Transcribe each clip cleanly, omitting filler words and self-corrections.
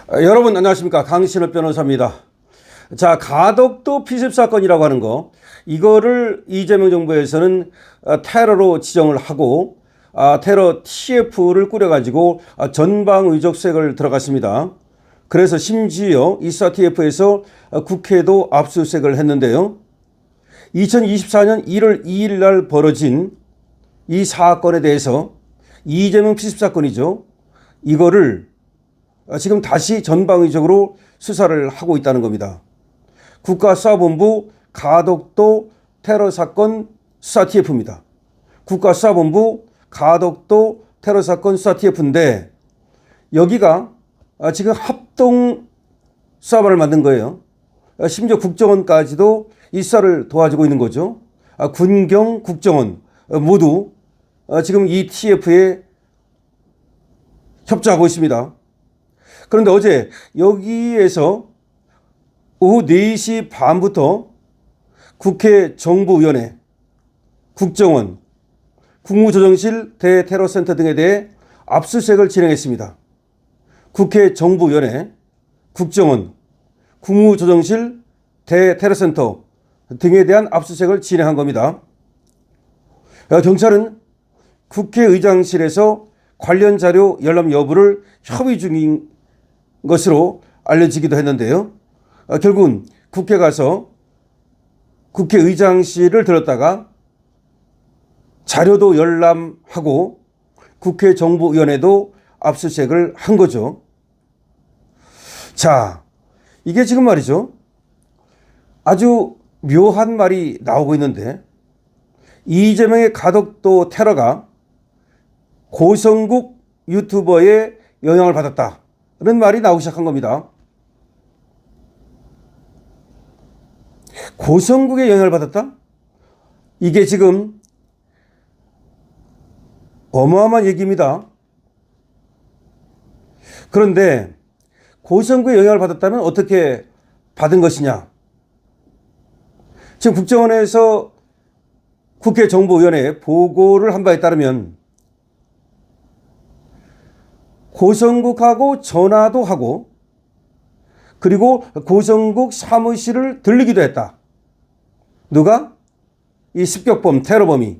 여러분 안녕하십니까, 강신업 변호사입니다. 자, 가덕도 피습 사건이라고 하는 거, 이거를 이재명 정부에서는 테러로 지정을 하고 테러 TF를 꾸려가지고 전방 위적 수색을 들어갔습니다. 그래서 심지어 이사 TF에서 국회도 압수수색을 했는데요. 2024년 1월 2일 날 벌어진 이 사건에 대해서, 이재명 피습 사건이죠, 이거를 지금 다시 전방위적으로 수사를 하고 있다는 겁니다. 국가수사본부 가덕도 테러사건 수사 TF입니다. 국가수사본부 가덕도 테러사건 수사 TF인데, 여기가 지금 합동 수사반을 만든 거예요. 심지어 국정원까지도 이 수사를 도와주고 있는 거죠. 군경, 국정원 모두 지금 이 TF에 협조하고 있습니다. 그런데 어제 여기에서 오후 4시 반부터 국회 정보위원회, 국정원, 국무조정실 대테러센터 등에 대해 압수수색을 진행했습니다. 국회 정보위원회, 국정원, 국무조정실 대테러센터 등에 대한 압수수색을 진행한 겁니다. 경찰은 국회의장실에서 관련 자료 열람 여부를 협의 중인 것으로 알려지기도 했는데요. 결국은 국회 가서 국회의장실을 들었다가 자료도 열람하고 국회 정보위원회도 압수수색을 한 거죠. 자, 이게 지금 말이죠, 아주 묘한 말이 나오고 있는데, 이재명의 가덕도 테러가 고성국 유튜버의 영향을 받았다, 그런 말이 나오기 시작한 겁니다. 고성국의 영향을 받았다? 이게 지금 어마어마한 얘기입니다. 그런데 고성국의 영향을 받았다면 어떻게 받은 것이냐? 지금 국정원에서 국회 정보위원회에 보고를 한 바에 따르면 고성국하고 전화도 하고, 그리고 고성국 사무실을 들리기도 했다. 누가? 이 습격범, 테러범이.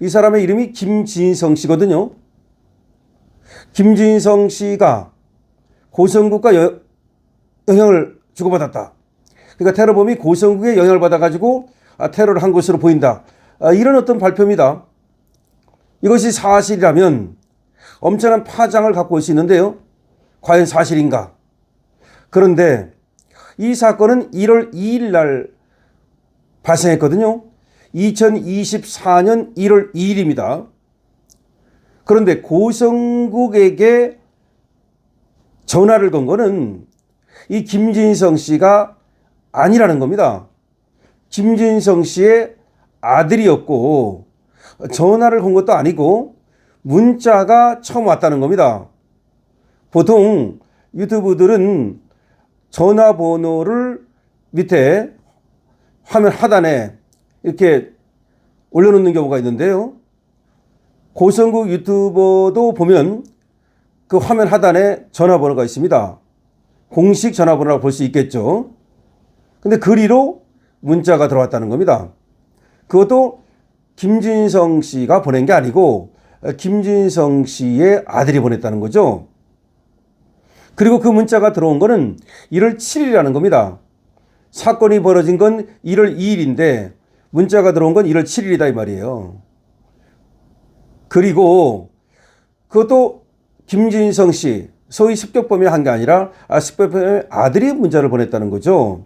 이 사람의 이름이 김진성 씨거든요. 김진성 씨가 고성국과 영향을 주고받았다. 그러니까 테러범이 고성국에 영향을 받아가지고 테러를 한 것으로 보인다. 이런 어떤 발표입니다. 이것이 사실이라면 엄청난 파장을 갖고 올 수 있는데요. 과연 사실인가? 그런데 이 사건은 1월 2일 날 발생했거든요. 2024년 1월 2일입니다. 그런데 고성국에게 전화를 건 거는 이 김진성 씨가 아니라는 겁니다. 김진성 씨의 아들이었고, 전화를 건 것도 아니고 문자가 처음 왔다는 겁니다. 보통 유튜브들은 전화번호를 밑에 화면 하단에 이렇게 올려놓는 경우가 있는데요. 고성국 유튜버도 보면 그 화면 하단에 전화번호가 있습니다. 공식 전화번호라고 볼 수 있겠죠. 근데 그리로 문자가 들어왔다는 겁니다. 그것도 김진성 씨가 보낸 게 아니고 김진성 씨의 아들이 보냈다는 거죠. 그리고 그 문자가 들어온 거는 1월 7일이라는 겁니다. 사건이 벌어진 건 1월 2일인데 문자가 들어온 건 1월 7일이다 이 말이에요. 그리고 그것도 김진성 씨, 소위 습격범이 한 게 아니라 습격범의 아들이 문자를 보냈다는 거죠.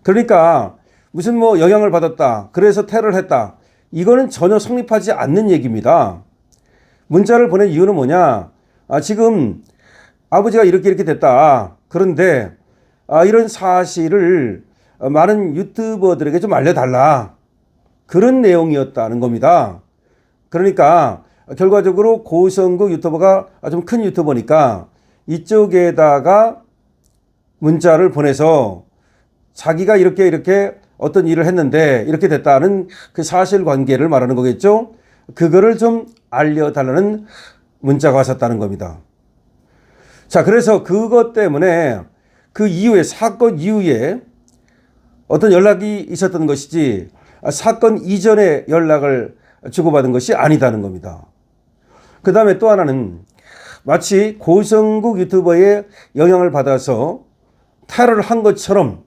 그러니까 무슨 뭐 영향을 받았다, 그래서 테러를 했다, 이거는 전혀 성립하지 않는 얘기입니다. 문자를 보낸 이유는 뭐냐? 지금 아버지가 이렇게 됐다. 그런데 이런 사실을 많은 유튜버들에게 좀 알려달라, 그런 내용이었다는 겁니다. 그러니까 결과적으로 고성국 유튜버가 좀 큰 유튜버니까 이쪽에다가 문자를 보내서 자기가 이렇게 어떤 일을 했는데 이렇게 됐다는 그 사실관계를 말하는 거겠죠. 그거를 좀 알려달라는 문자가 왔었다는 겁니다. 자, 그래서 그것 때문에 그 이후에 사건 이후에 어떤 연락이 있었던 것이지 사건 이전에 연락을 주고받은 것이 아니다는 겁니다. 그 다음에 또 하나는 마치 고성국 유튜버의 영향을 받아서 테러를 한 것처럼,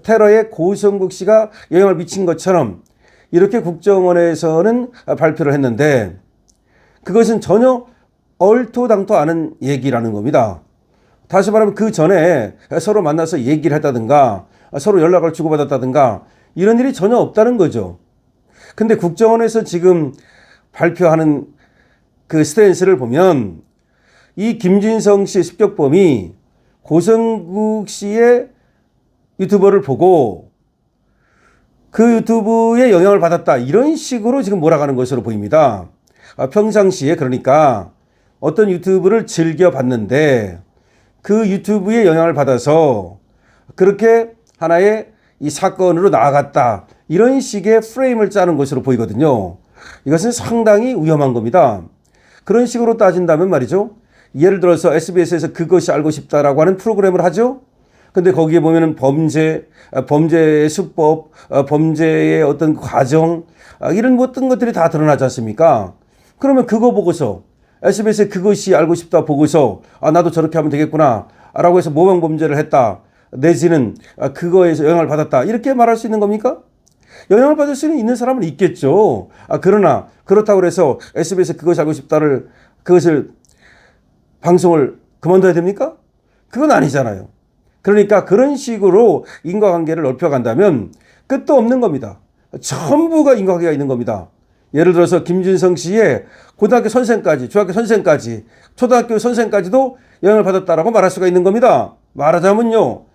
테러에 고성국 씨가 영향을 미친 것처럼 이렇게 국정원에서는 발표를 했는데 그것은 전혀 얼토당토 않은 얘기라는 겁니다. 다시 말하면 그 전에 서로 만나서 얘기를 했다든가 서로 연락을 주고받았다든가 이런 일이 전혀 없다는 거죠. 근데 국정원에서 지금 발표하는 그 스탠스를 보면 이 김진성 씨의 습격범이 고성국 씨의 유튜버를 보고 그 유튜브에 영향을 받았다 이런 식으로 지금 몰아가는 것으로 보입니다. 평상시에 그러니까 어떤 유튜브를 즐겨봤는데 그 유튜브에 영향을 받아서 그렇게 하나의 이 사건으로 나아갔다 이런 식의 프레임을 짜는 것으로 보이거든요. 이것은 상당히 위험한 겁니다. 그런 식으로 따진다면 말이죠. 예를 들어서 SBS에서 그것이 알고 싶다라고 하는 프로그램을 하죠. 근데 거기에 보면은 범죄의 수법, 범죄의 어떤 과정, 이런 어떤 것들이 다 드러나지 않습니까? 그러면 그거 보고서 SBS에 그것이 알고 싶다 보고서 나도 저렇게 하면 되겠구나 라고 해서 모방 범죄를 했다. 내지는 그거에서 영향을 받았다. 이렇게 말할 수 있는 겁니까? 영향을 받을 수 있는 사람은 있겠죠. 그러나 그렇다고 해서 SBS에 그것이 알고 싶다를 그것을 방송을 그만둬야 됩니까? 그건 아니잖아요. 그러니까 그런 식으로 인과관계를 넓혀간다면 끝도 없는 겁니다. 전부가 인과관계가 있는 겁니다. 예를 들어서 김진성 씨의 고등학교 선생까지, 중학교 선생까지, 초등학교 선생까지도 영향을 받았다라고 말할 수가 있는 겁니다. 말하자면요.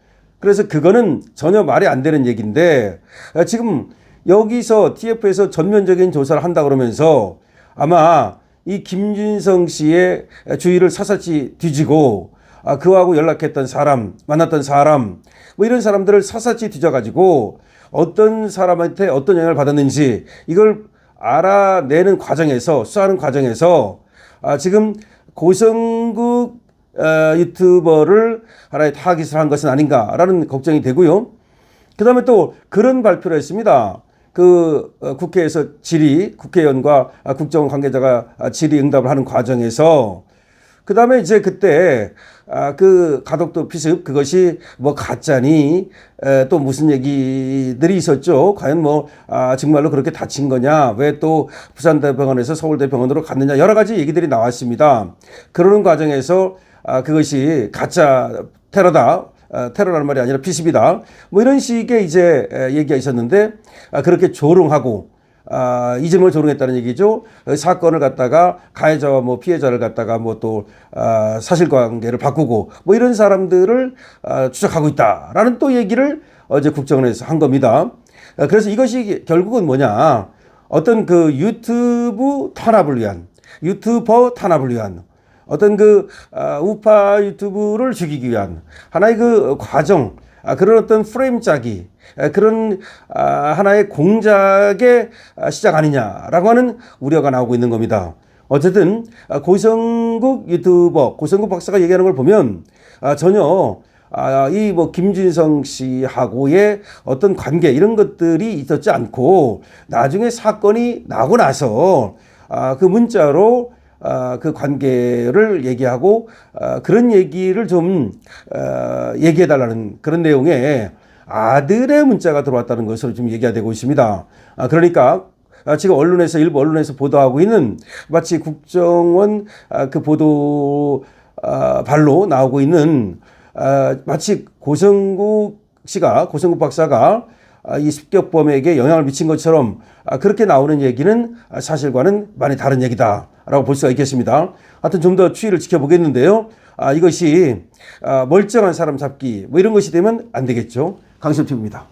그래서 그거는 전혀 말이 안 되는 얘기인데 지금 여기서 TF에서 전면적인 조사를 한다 그러면서 아마 이 김진성 씨의 주위를 샅샅이 뒤지고 그하고 연락했던 사람, 만났던 사람 뭐 이런 사람들을 샅샅이 뒤져가지고 어떤 사람한테 어떤 영향을 받았는지 이걸 알아내는 과정에서 수사하는 과정에서 지금 고성국 유튜버를 하나의 타깃을 한 것은 아닌가라는 걱정이 되고요. 그 다음에 또 그런 발표를 했습니다. 그 국회에서 국회의원과 국정원 관계자가 질의 응답을 하는 과정에서 그 다음에 이제 그때 그 가덕도 피습 그것이 뭐 가짜니 또 무슨 얘기들이 있었죠. 과연 뭐 정말로 그렇게 다친 거냐, 왜 또 부산대병원에서 서울대병원으로 갔느냐, 여러 가지 얘기들이 나왔습니다. 그러는 과정에서 그것이 가짜 테러다, 테러라는 말이 아니라 피습이다, 뭐 이런 식의 이제 얘기가 있었는데 그렇게 조롱하고 이재명을 조롱했다는 얘기죠. 사건을 갖다가 가해자와 뭐 피해자를 갖다가 뭐 또 사실관계를 바꾸고 뭐 이런 사람들을 추적하고 있다라는 또 얘기를 어제 국정원에서 한 겁니다. 그래서 이것이 결국은 뭐냐, 어떤 그 유튜버 탄압을 위한 어떤 그 우파 유튜브를 죽이기 위한 하나의 그 과정, 그런 어떤 프레임 짜기, 그런 하나의 공작의 시작 아니냐라고 하는 우려가 나오고 있는 겁니다. 어쨌든 고성국 유튜버, 고성국 박사가 얘기하는 걸 보면 전혀 이 뭐 김진성 씨하고의 어떤 관계 이런 것들이 있었지 않고 나중에 사건이 나고 나서 그 문자로 그 관계를 얘기하고 그런 얘기를 좀 얘기해달라는 그런 내용의 아들의 문자가 들어왔다는 것으로 좀 얘기가 되고 있습니다. 그러니까 지금 일부 언론에서 보도하고 있는 마치 국정원 그 보도 발로 나오고 있는 마치 고성국 박사가 이 습격범에게 영향을 미친 것처럼 그렇게 나오는 얘기는 사실과는 많이 다른 얘기다라고 볼 수가 있겠습니다. 하여튼 좀 더 추이를 지켜보겠는데요. 이것이 멀쩡한 사람 잡기 뭐 이런 것이 되면 안 되겠죠. 강신TV입니다.